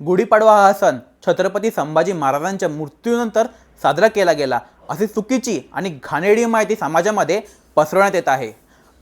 गुढीपाडवा हा सण छत्रपती संभाजी महाराजांच्या मृत्यूनंतर साजरा केला गेला अशी चुकीची आणि घाणेरडी माहिती समाजामध्ये पसरवण्यात येत आहे।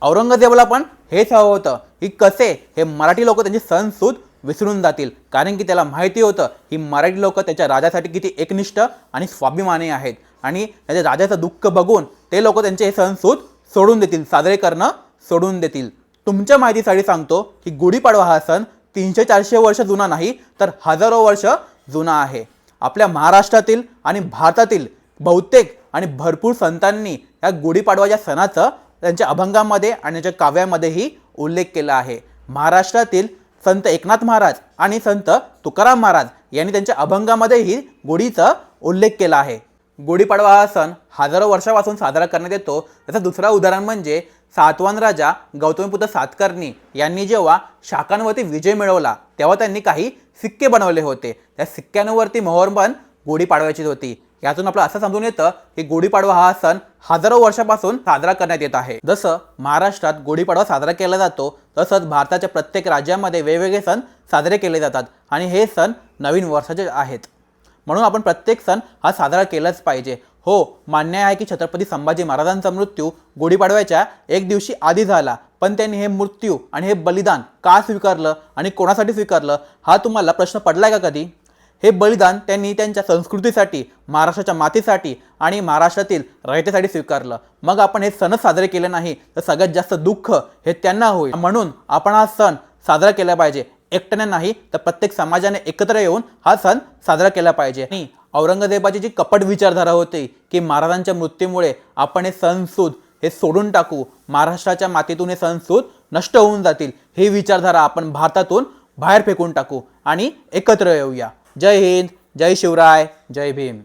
औरंगजेबाला पण हेच हवं होतं की कसे हे मराठी लोक त्यांचे सण सूद विसरून जातील, कारण की त्याला माहिती होतं ही मराठी लोक त्याच्या राजासाठी किती एकनिष्ठ आणि स्वाभिमानी आहेत आणि त्याच्या राजाचं दुःख बघून ते लोक त्यांचे हे सण सूद सोडून देतील, साजरे करणं सोडून देतील। तुमच्या माहितीसाठी सांगतो की गुढीपाडवा हा सण 300-400 वर्ष जुना नाही तर हजारो वर्ष जुना आहे। आपल्या महाराष्ट्रातील आणि भारतातील बहुतेक आणि भरपूर संतांनी या गुढीपाडवाच्या सणाचा त्यांच्या अभंगामध्ये आणि त्यांच्या काव्यामध्येही उल्लेख केला आहे। महाराष्ट्रातील संत एकनाथ महाराज आणि संत तुकाराम महाराज यांनी त्यांच्या अभंगामध्येही गुढीचा उल्लेख केला आहे। गुढीपाडवा हा सण हजारो वर्षापासून साजरा करण्यात येतो। त्याचं दुसरं उदाहरण म्हणजे सातवाहन राजा गौतमीपुत्र सातकर्णी यांनी जेव्हा शाकांवरती विजय मिळवला तेव्हा त्यांनी काही सिक्के बनवले होते। त्या सिक्क्यांवरती मोहर पण गुढीपाडव्याची होती। यातून आपलं असं समजून येतं की गुढीपाडवा हा सण हजारो वर्षापासून साजरा करण्यात येत आहे। जसं महाराष्ट्रात गुढीपाडवा साजरा केला जातो तसंच भारताच्या प्रत्येक राज्यामध्ये वेगवेगळे सण साजरे केले जातात आणि हे सण नवीन वर्षाचे आहेत, म्हणून आपण प्रत्येक सण हा साजरा केलाच पाहिजे। हो, मान्य आहे की छत्रपती संभाजी महाराजांचा मृत्यू गुढीपाडव्याच्या एक दिवशी आधी झाला, पण त्यांनी हे मृत्यू आणि हे बलिदान का स्वीकारलं आणि कोणासाठी स्वीकारलं हा तुम्हाला प्रश्न पडलाय का कधी? हे बलिदान त्यांनी त्यांच्या संस्कृतीसाठी, महाराष्ट्राच्या मातीसाठी आणि महाराष्ट्रातील रयतेसाठी स्वीकारलं। मग आपण हे सण साजरे केले नाही तर सगळ्यात जास्त दुःख हे त्यांना होईल, म्हणून आपण हा सण साजरा केला पाहिजे। एकट्याने नाही तर प्रत्येक समाजाने एकत्र येऊन हा सण साजरा केला पाहिजे। आणि औरंगजेबाची जी कपट विचारधारा होती की महाराजांच्या मृत्यूमुळे आपण हे सणसूद हे सोडून टाकू, महाराष्ट्राच्या मातीतून हे सणसूद नष्ट होऊन जातील, ही विचारधारा आपण भारतातून बाहेर फेकून टाकू आणि एकत्र येऊया। जय हिंद, जय शिवराय, जय भीम।